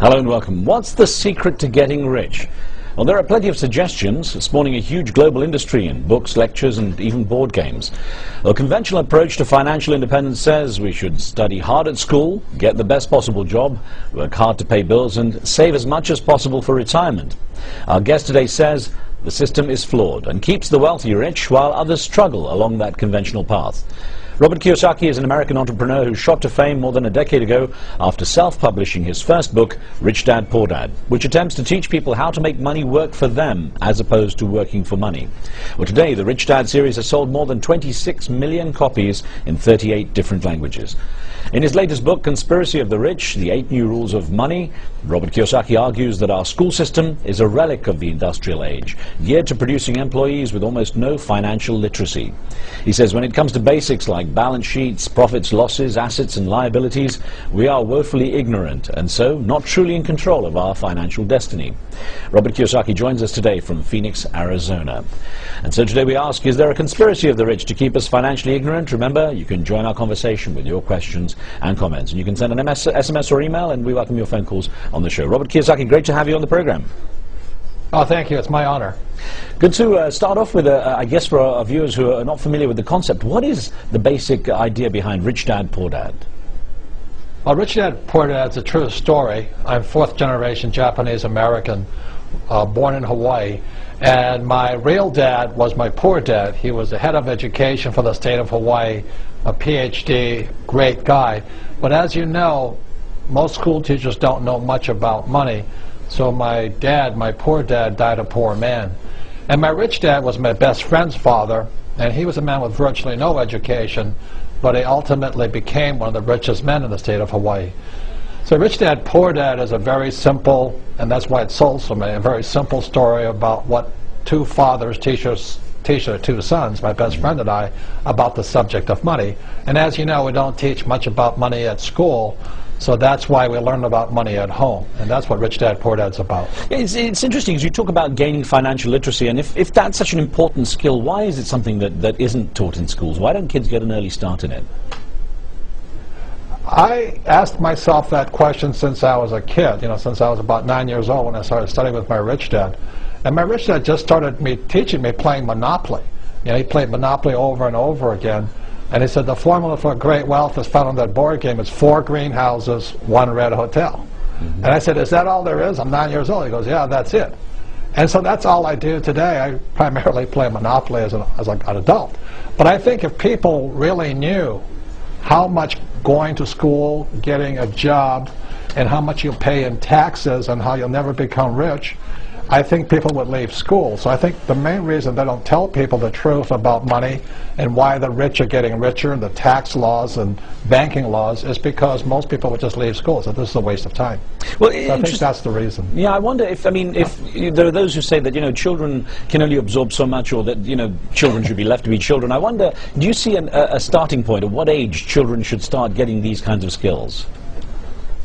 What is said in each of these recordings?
Hello and welcome. What's the secret to getting rich? Well, there are plenty of suggestions, spawning a huge global industry in books, lectures, and even board games. A conventional approach to financial independence says we should study hard at school, get the best possible job, work hard to pay bills, and save as much as possible for retirement. Our guest today says the system is flawed and keeps the wealthy rich while others struggle along that conventional path. Robert Kiyosaki is an American entrepreneur who shot to fame more than a decade ago after self-publishing his first book, Rich Dad, Poor Dad, which attempts to teach people how to make money work for them as opposed to working for money. Well, today, the Rich Dad series has sold more than 26 million copies in 38 different languages. In his latest book, Conspiracy of the Rich, The 8 New Rules of Money, Robert Kiyosaki argues that our school system is a relic of the industrial age, geared to producing employees with almost no financial literacy. He says when it comes to basics like balance sheets, profits, losses, assets and liabilities, we are woefully ignorant and so not truly in control of our financial destiny. Robert Kiyosaki joins us today from Phoenix, Arizona. And so today we ask, is there a conspiracy of the rich to keep us financially ignorant? Remember, you can join our conversation with your questions and comments. And you can send an SMS or email, and we welcome your phone calls on the show. Robert Kiyosaki, great to have you on the program. Oh, thank you. It's my honor. Good to start off with, I guess, for our viewers who are not familiar with the concept, what is the basic idea behind Rich Dad, Poor Dad? Well, Rich Dad, Poor Dad is a true story. I'm fourth generation Japanese American, born in Hawaii. And my real dad was my poor dad. He was the head of education for the state of Hawaii, a PhD, great guy. But as you know, most school teachers don't know much about money. So my dad, my poor dad, died a poor man. And my rich dad was my best friend's father, and he was a man with virtually no education, but he ultimately became one of the richest men in the state of Hawaii. So Rich Dad, Poor Dad is a very simple, and that's why it sold so many, a very simple story about what two fathers teach their two sons, my best friend and I, about the subject of money. And as you know, we don't teach much about money at school, so that's why we learn about money at home, and that's what Rich Dad, Poor Dad's about. It's interesting as you talk about gaining financial literacy, and if that's such an important skill, why is it something that isn't taught in schools? Why don't kids get an early start in it? I asked myself that question since I was a kid, since I was about 9 years old when I started studying with my rich dad. And my rich dad just started teaching me playing Monopoly. He played Monopoly over and over again. And he said the formula for great wealth is found on that board game. It's 4 greenhouses, 1 red hotel. And I said, is that all there is? I'm 9 years old. He goes, yeah, that's it. And so that's all I do today. I primarily play Monopoly as an adult. But I think if people really knew how much going to school, getting a job, and how much you'll pay in taxes and how you'll never become rich, I think people would leave school. So I think the main reason they don't tell people the truth about money and why the rich are getting richer and the tax laws and banking laws is because most people would just leave school. So this is a waste of time. Well, so I think that's the reason. Yeah, I wonder if there are those who say that children can only absorb so much, or that children should be left to be children. I wonder, do you see a starting point at what age children should start getting these kinds of skills?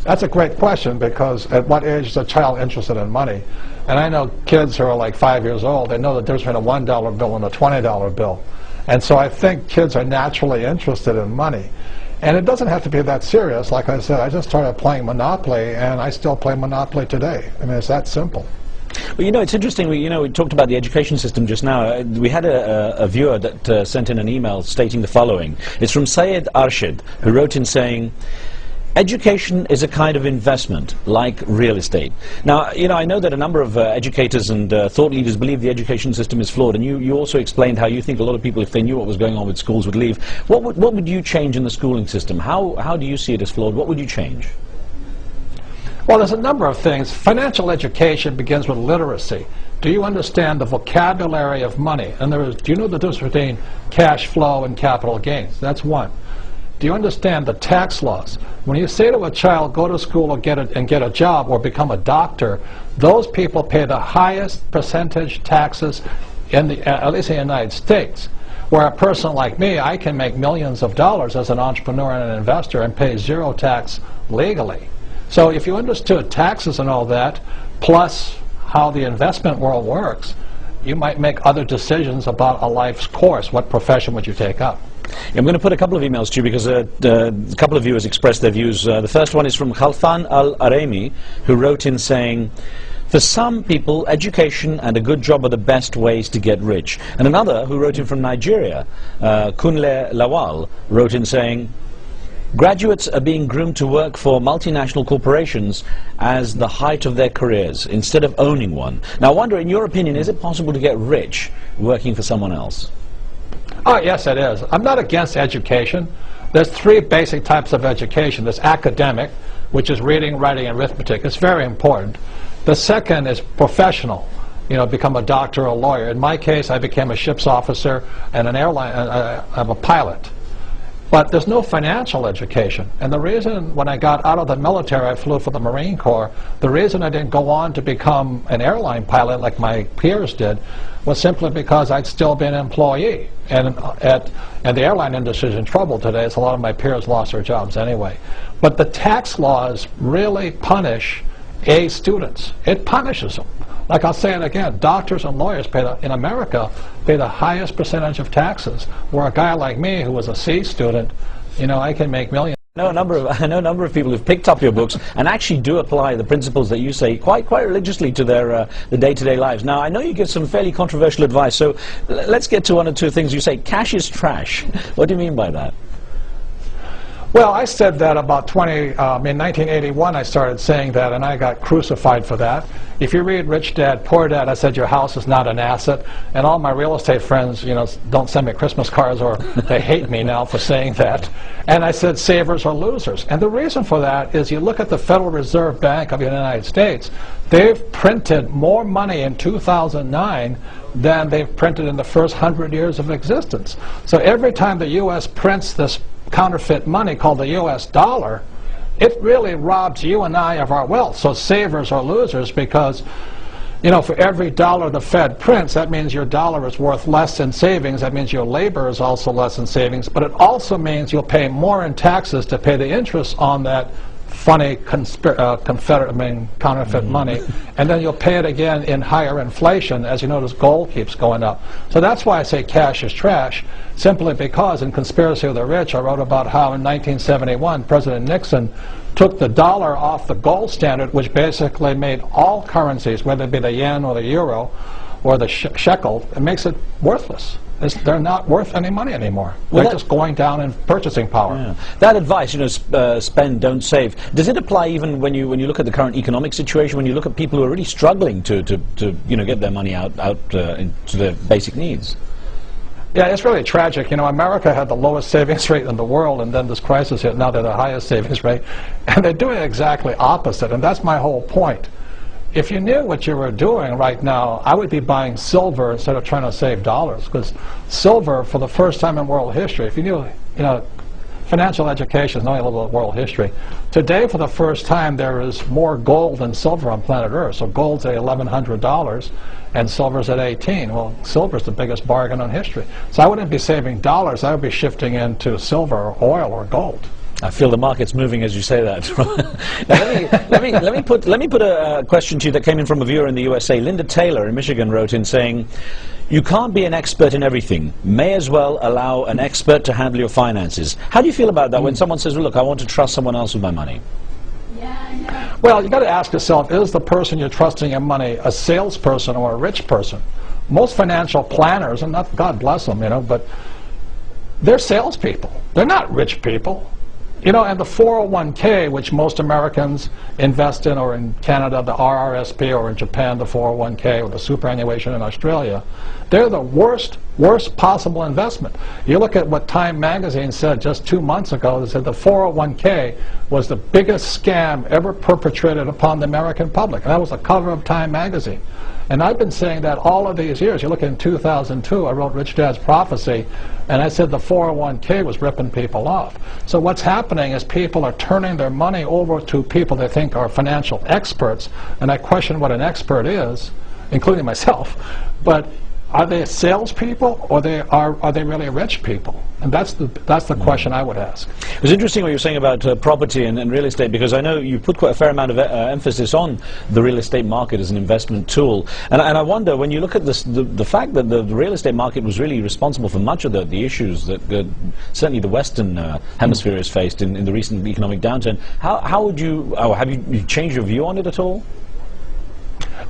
That's a great question, because at what age is a child interested in money? And I know kids who are like 5 years old, they know the difference between a $1 bill and a $20 bill. And so I think kids are naturally interested in money. And it doesn't have to be that serious. Like I said, I just started playing Monopoly, and I still play Monopoly today. I mean, it's that simple. Well, it's interesting. We talked about the education system just now. We had a viewer that sent in an email stating the following. It's from Syed Arshid, who wrote in saying, education is a kind of investment, like real estate. Now, I know that a number of educators and thought leaders believe the education system is flawed, and you also explained how you think a lot of people, if they knew what was going on with schools, would leave. What would you change in the schooling system? How do you see it as flawed? What would you change? Well, there's a number of things. Financial education begins with literacy. Do you understand the vocabulary of money? And do you know the difference between cash flow and capital gains? That's one. Do you understand the tax laws? When you say to a child, go to school or get a job or become a doctor, those people pay the highest percentage taxes at least in the United States. Where a person like me, I can make millions of dollars as an entrepreneur and an investor and pay 0 tax legally. So if you understood taxes and all that, plus how the investment world works, you might make other decisions about a life's course. What profession would you take up? I'm going to put a couple of emails to you because a couple of viewers expressed their views. The first one is from Khalfan Al-Aremi, who wrote in saying, for some people, education and a good job are the best ways to get rich. And another, who wrote in from Nigeria, Kunle Lawal, wrote in saying, graduates are being groomed to work for multinational corporations as the height of their careers, instead of owning one. Now, I wonder, in your opinion, is it possible to get rich working for someone else? Oh, yes, it is. I'm not against education. There's three basic types of education. There's academic, which is reading, writing, and arithmetic. It's very important. The second is professional. You know, become a doctor or a lawyer. In my case, I became a ship's officer and an airline. I'm a pilot. But there's no financial education. And the reason when I got out of the military, I flew for the Marine Corps, the reason I didn't go on to become an airline pilot like my peers did was simply because I'd still been an employee. And the airline industry is in trouble today, so a lot of my peers lost their jobs anyway. But the tax laws really punish A students. It punishes them. Like I'll say it again, doctors and lawyers in America pay the highest percentage of taxes, where a guy like me who was a C student, you know, I can make millions. I know a number of people who've picked up your books and actually do apply the principles that you say quite religiously to their the day-to-day lives. Now, I know you give some fairly controversial advice, so let's get to one or two things. You say cash is trash. What do you mean by that? Well, I said that about in 1981 I started saying that, and I got crucified for that. If you read Rich Dad, Poor Dad, I said your house is not an asset. And all my real estate friends, you know, don't send me Christmas cards, or they hate me now for saying that. And I said savers are losers. And the reason for that is you look at the Federal Reserve Bank of the United States, they've printed more money in 2009 than they've printed in the first 100 years of existence. So every time the U.S. prints this counterfeit money called the U.S. dollar, it really robs you and I of our wealth. So savers are losers because, you know, for every dollar the Fed prints, that means your dollar is worth less in savings. That means your labor is also less in savings. But it also means you'll pay more in taxes to pay the interest on that funny counterfeit money, and then you'll pay it again in higher inflation. As you notice, gold keeps going up. So that's why I say cash is trash, simply because in Conspiracy of the Rich I wrote about how in 1971 President Nixon took the dollar off the gold standard, which basically made all currencies, whether it be the yen or the euro or the shekel, it makes it worthless. They're not worth any money anymore. They're just going down in purchasing power. Yeah. That advice, you know, spend, don't save, does it apply even when you look at the current economic situation, when you look at people who are really struggling to you know, get their money out into their basic needs? Yeah, it's really tragic. You know, America had the lowest savings rate in the world, and then this crisis hit. Now they're the highest savings rate. And they're doing exactly opposite, and that's my whole point. If you knew what you were doing right now, I would be buying silver instead of trying to save dollars, because silver, for the first time in world history, if you knew, you know, financial education is knowing a little bit of world history. Today, for the first time, there is more gold than silver on planet Earth. So gold's at $1,100 and silver's at 18. Well, silver's the biggest bargain on history. So I wouldn't be saving dollars, I would be shifting into silver or oil or gold. I feel the market's moving as you say that. Now, let me put a question to you that came in from a viewer in the USA. Linda Taylor in Michigan wrote in saying, you can't be an expert in everything. May as well allow an expert to handle your finances. How do you feel about that when someone says, well, look, I want to trust someone else with my money? Well, you got to ask yourself, is the person you're trusting your money a salesperson or a rich person? Most financial planners, and not, God bless them, you know, but they're salespeople. They're not rich people. You know, and the 401k, which most Americans invest in, or in Canada, the RRSP, or in Japan, the 401k, or the superannuation in Australia, they're the worst possible investment. You look at what Time magazine said just 2 months ago. They said the 401k was the biggest scam ever perpetrated upon the American public. And that was the cover of Time magazine. And I've been saying that all of these years. You look in 2002, I wrote Rich Dad's Prophecy, and I said the 401k was ripping people off. So what's happening is people are turning their money over to people they think are financial experts, and I question what an expert is, including myself. But are they salespeople, or are they really rich people? And that's the question I would ask. It was interesting what you were saying about property and real estate, because I know you put quite a fair amount of emphasis on the real estate market as an investment tool. And I wonder, when you look at this, the fact that the real estate market was really responsible for much of the issues that certainly the Western hemisphere has faced in the recent economic downturn, how would you, have you changed your view on it at all?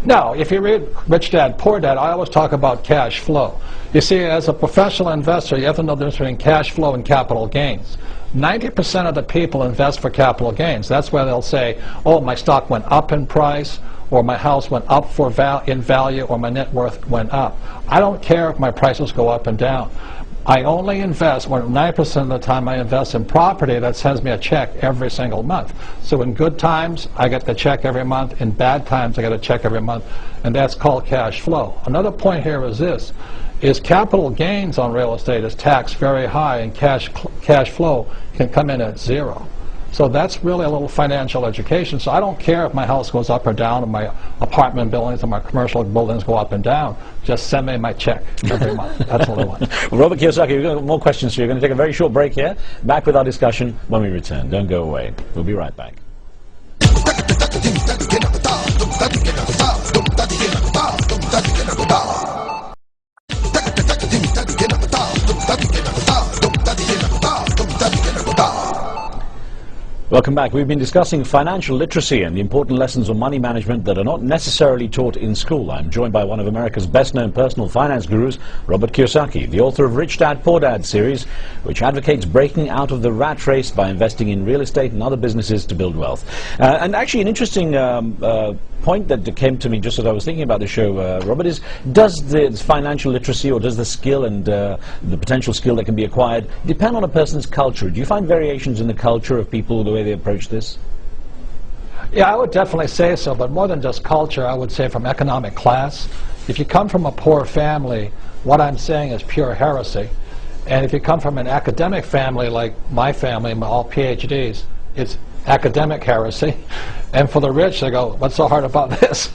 No, if you read Rich Dad, Poor Dad, I always talk about cash flow. You see, as a professional investor, you have to know the difference between cash flow and capital gains. 90% of the people invest for capital gains. That's where they'll say, oh, my stock went up in price, or my house went up in value, or my net worth went up. I don't care if my prices go up and down. I only invest, 9% of the time I invest in property that sends me a check every single month. So in good times, I get the check every month. In bad times, I get a check every month. And that's called cash flow. Another point here is this, is capital gains on real estate is taxed very high, and cash flow can come in at zero. So that's really a little financial education. So I don't care if my house goes up or down, or my apartment buildings and my commercial buildings go up and down. Just send me my check every month. That's what I want. Well, Robert Kiyosaki, we've got more questions for you. We're going to take a very short break here. Back with our discussion when we return. Don't go away. We'll be right back. Welcome back. We've been discussing financial literacy and the important lessons on money management that are not necessarily taught in school. I'm joined by one of America's best-known personal finance gurus, Robert Kiyosaki, the author of Rich Dad, Poor Dad series, which advocates breaking out of the rat race by investing in real estate and other businesses to build wealth. And actually an interesting point that came to me just as I was thinking about the show, Robert, is does the financial literacy, or does the skill and the potential skill that can be acquired depend on a person's culture? Do you find variations in the culture of people, the way they approach this? Yeah, I would definitely say so, but more than just culture, I would say from economic class. If you come from a poor family, what I'm saying is pure heresy. And if you come from an academic family like my family, all PhDs, it's academic heresy. And for the rich, they go, what's so hard about this?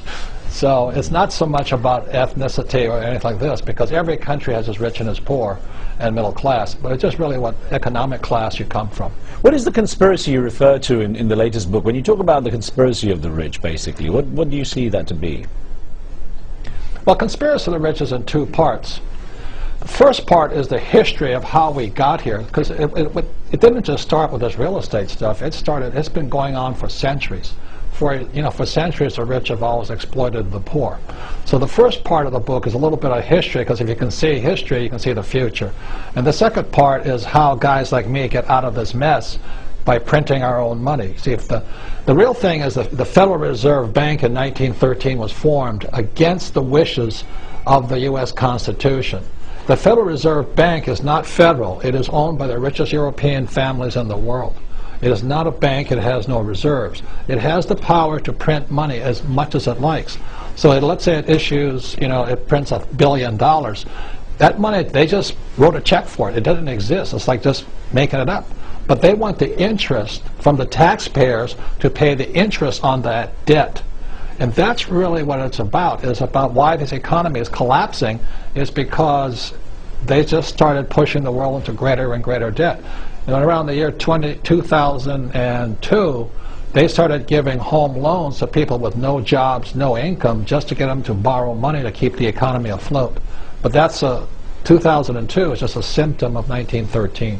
So it's not so much about ethnicity or anything like this, because every country has its rich and its poor and middle class, but it's just really what economic class you come from. What is the conspiracy you refer to in the latest book? When you talk about the conspiracy of the rich, basically, what do you see that to be? Well, conspiracy of the rich is in two parts. The first part is the history of how we got here, because it didn't just start with this real estate stuff. It's been going on for centuries. For centuries, the rich have always exploited the poor. So the first part of the book is a little bit of history, because if you can see history, you can see the future. And the second part is how guys like me get out of this mess by printing our own money. See, if the real thing is the Federal Reserve Bank in 1913 was formed against the wishes of the U.S. Constitution. The Federal Reserve Bank is not federal. It is owned by the richest European families in the world. It is not a bank. It has no reserves. It has the power to print money as much as it likes. So let's say it issues, it prints $1 billion. That money, they just wrote a check for it. It doesn't exist. It's like just making it up. But they want the interest from the taxpayers to pay the interest on that debt. And that's really what it's about. It's about why this economy is collapsing, is because they just started pushing the world into greater and greater debt. And around the year 2002, they started giving home loans to people with no jobs, no income, just to get them to borrow money to keep the economy afloat. But that's 2002 is just a symptom of 1913.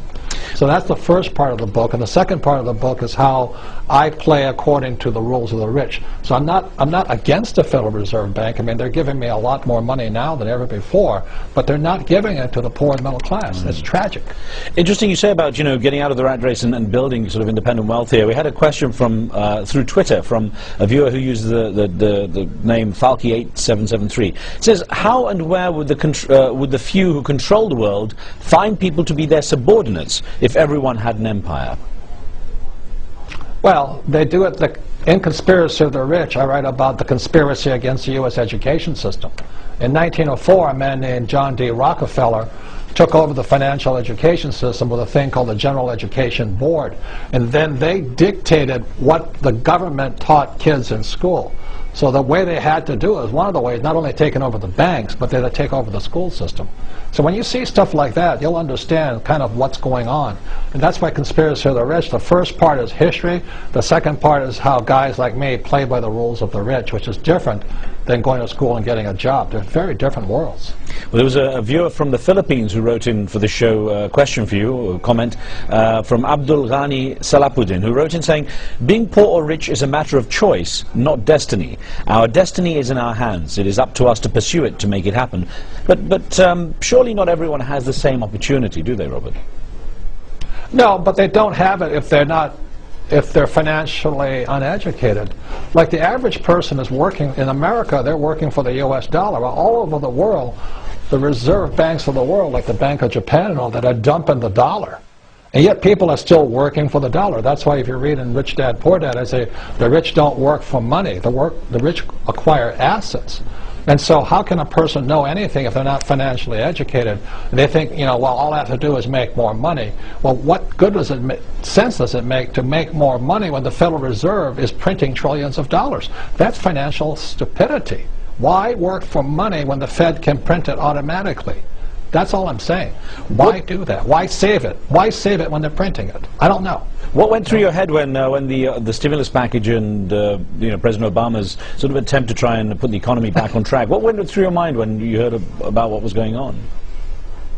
So that's the first part of the book, and the second part of the book is how I play according to the rules of the rich. So I'm not against the Federal Reserve Bank. I mean, they're giving me a lot more money now than ever before, but they're not giving it to the poor and middle class. It's tragic. Interesting you say about getting out of the rat race and building sort of independent wealth here. We had a question from through Twitter from a viewer who used the name Falky8773. It says, how and where would the few who control the world find people to be their subordinates if everyone had an empire? Well, they do it in Conspiracy of the Rich. I write about the conspiracy against the U.S. education system. In 1904, a man named John D. Rockefeller took over the financial education system with a thing called the General Education Board. And then they dictated what the government taught kids in school. So the way they had to do it was one of the ways, not only taking over the banks, but they had to take over the school system. So when you see stuff like that, you'll understand kind of what's going on. And that's why Conspiracy of the Rich, the first part is history, the second part is how guys like me play by the rules of the rich, which is different than going to school and getting a job. They're very different worlds. Well, there was a viewer from the Philippines who wrote in for the show a question for you, a comment from Abdul Ghani Salapuddin, who wrote in saying, being poor or rich is a matter of choice, not destiny. Our destiny is in our hands. It is up to us to pursue it, to make it happen. But surely not everyone has the same opportunity, do they, Robert? No, but they don't have it if they're financially uneducated. Like the average person is working, in America, they're working for the US dollar. All over the world, the reserve banks of the world, like the Bank of Japan and all that, are dumping the dollar. And yet people are still working for the dollar. That's why if you read in Rich Dad, Poor Dad, I say the rich don't work for money. The rich acquire assets. And so how can a person know anything if they're not financially educated? They think, you know, well, all I have to do is make more money. Well, what good does it sense does it make to make more money when the Federal Reserve is printing trillions of dollars? That's financial stupidity. Why work for money when the Fed can print it automatically? That's all I'm saying. Why do that? Why save it? Why save it when they're printing it? I don't know. What went through your head when the stimulus package and President Obama's sort of attempt to try and put the economy back on track? What went through your mind when you heard about what was going on?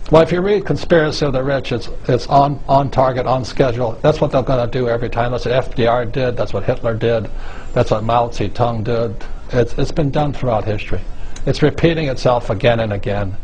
Well, if you read Conspiracy of the Rich, it's on target, on schedule. That's what they're going to do every time. That's what FDR did. That's what Hitler did. That's what Mao Zedong did. It's been done throughout history. It's repeating itself again and again.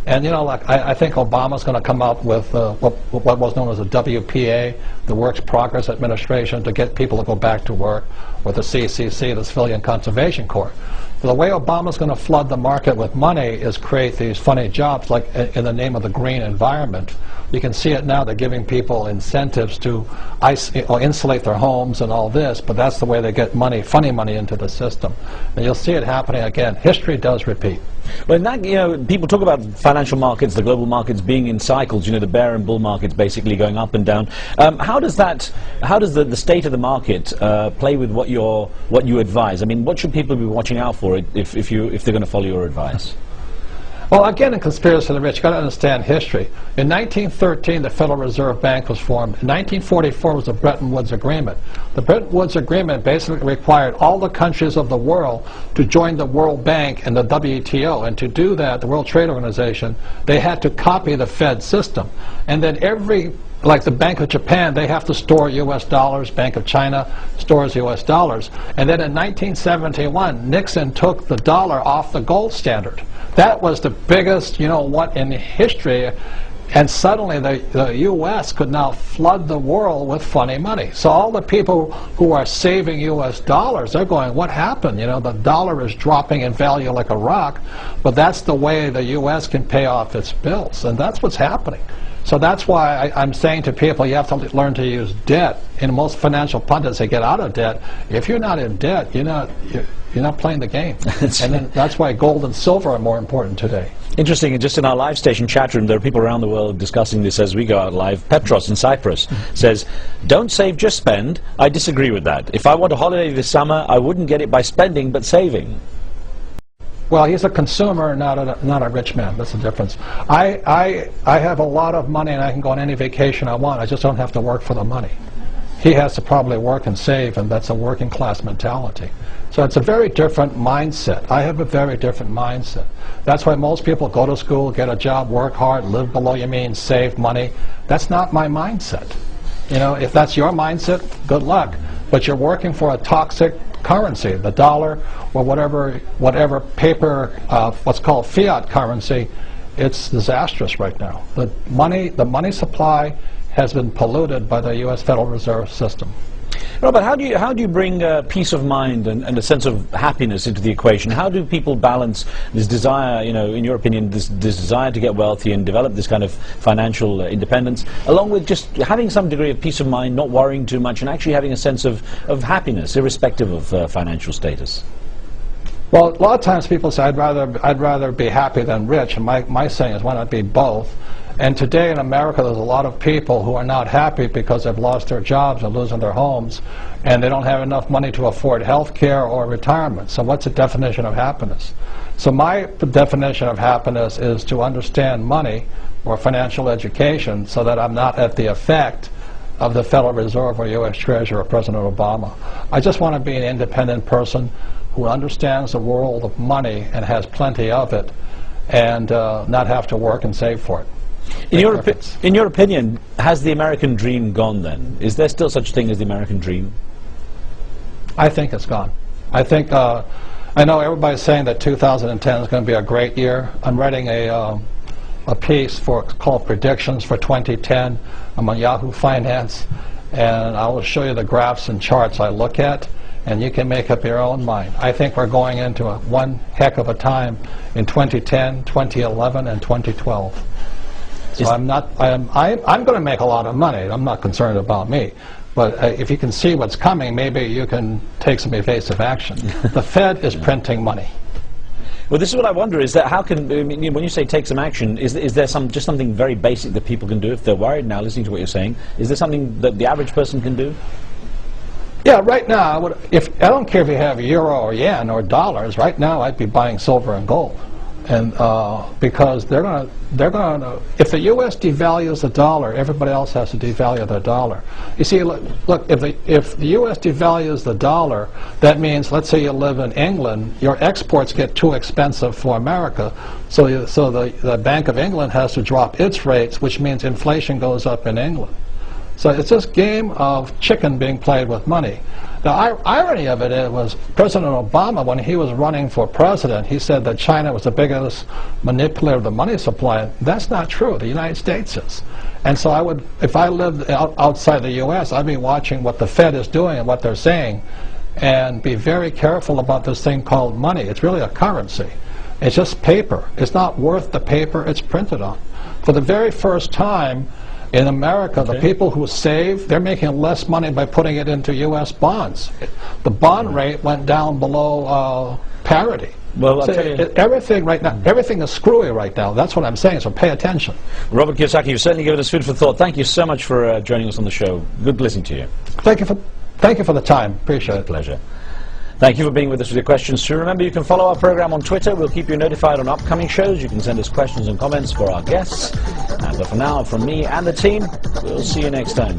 And you know, like I think Obama's going to come out with what was known as the WPA, the Works Progress Administration, to get people to go back to work, with the CCC, the Civilian Conservation Corps. The way Obama's going to flood the market with money is create these funny jobs, like in the name of the green environment. You can see it now. They're giving people incentives to insulate their homes and all this, but that's the way they get money, funny money, into the system. And you'll see it happening again. History does repeat. Well, in that, people talk about financial markets, the global markets being in cycles, the bear and bull markets basically going up and down. How does the state of the market play with what you advise? I mean, what should people be watching out for if they're going to follow your advice? Well, again, in Conspiracy of the Rich, you've got to understand history. In 1913, the Federal Reserve Bank was formed. In 1944 was the Bretton Woods Agreement. The Bretton Woods Agreement basically required all the countries of the world to join the World Bank and the WTO. And to do that, the World Trade Organization, they had to copy the Fed system. And then like the Bank of Japan, they have to store U.S. dollars. Bank of China stores U.S. dollars. And then in 1971, Nixon took the dollar off the gold standard. That was the biggest, in history. And suddenly the U.S. could now flood the world with funny money. So all the people who are saving U.S. dollars, they're going, what happened? The dollar is dropping in value like a rock, but that's the way the U.S. can pay off its bills. And that's what's happening. So that's why I'm saying to people, you have to learn to use debt. In most financial pundits, they get out of debt. If you're not in debt, you're not playing the game. And then that's why gold and silver are more important today. Interesting, and just in our live station chat room, there are people around the world discussing this as we go out live. Petros in Cyprus says, don't save, just spend. I disagree with that. If I want a holiday this summer, I wouldn't get it by spending, but saving. Well, he's a consumer, not a rich man. That's the difference. I have a lot of money and I can go on any vacation I want. I just don't have to work for the money. He has to probably work and save, and that's a working class mentality. So it's a very different mindset. I have a very different mindset. That's why most people go to school, get a job, work hard, live below your means, save money. That's not my mindset. If that's your mindset, good luck. But you're working for a toxic currency, the dollar or whatever paper, what's called fiat currency. It's disastrous right now. The money supply has been polluted by the U.S. Federal Reserve System. Robert, how do you bring peace of mind and a sense of happiness into the equation? How do people balance this desire, in your opinion, this desire to get wealthy and develop this kind of financial independence, along with just having some degree of peace of mind, not worrying too much, and actually having a sense of happiness, irrespective of financial status? Well, a lot of times people say, I'd rather be happy than rich, and my saying is, why not be both? And today in America, there's a lot of people who are not happy because they've lost their jobs or losing their homes, and they don't have enough money to afford health care or retirement. So what's the definition of happiness? So my definition of happiness is to understand money or financial education so that I'm not at the effect of the Federal Reserve or U.S. Treasurer or President Obama. I just want to be an independent person who understands the world of money and has plenty of it, and not have to work and save for it. In your opinion, has the American dream gone then? Is there still such a thing as the American dream? I think it's gone. I think, I know everybody's saying that 2010 is going to be a great year. I'm writing a piece called Predictions for 2010. I'm on Yahoo Finance, and I will show you the graphs and charts I look at, and you can make up your own mind. I think we're going into one heck of a time in 2010, 2011, and 2012. So I'm going to make a lot of money. I'm not concerned about me. But if you can see what's coming, maybe you can take some evasive action. The Fed is printing money. Well, this is what I wonder, is that how can, I mean, when you say take some action, is there just something very basic that people can do if they're worried now, listening to what you're saying? Is there something that the average person can do? Yeah, right now, I don't care if you have euro or yen or dollars. Right now, I'd be buying silver and gold. And because they're going to, if the U.S. devalues the dollar, everybody else has to devalue their dollar. You see, look, if the U.S. devalues the dollar, that means, let's say you live in England, your exports get too expensive for America, so the Bank of England has to drop its rates, which means inflation goes up in England. So it's this game of chicken being played with money. The irony of it was President Obama, when he was running for president, he said that China was the biggest manipulator of the money supply. That's not true. The United States is. And so I would, if I lived outside the U.S., I'd be watching what the Fed is doing and what they're saying, and be very careful about this thing called money. It's really a currency. It's just paper. It's not worth the paper it's printed on. For the very first time, in America, the people who save, they're making less money by putting it into U.S. bonds. The bond rate went down below parity. Well, so everything right now, everything is screwy right now. That's what I'm saying, so pay attention. Robert Kiyosaki, you've certainly given us food for thought. Thank you so much for joining us on the show. Good listening to you. Thank you for the time. Appreciate it. Pleasure. Thank you for being with us with your questions. So remember, you can follow our program on Twitter. We'll keep you notified on upcoming shows. You can send us questions and comments for our guests. But for now, from me and the team, we'll see you next time.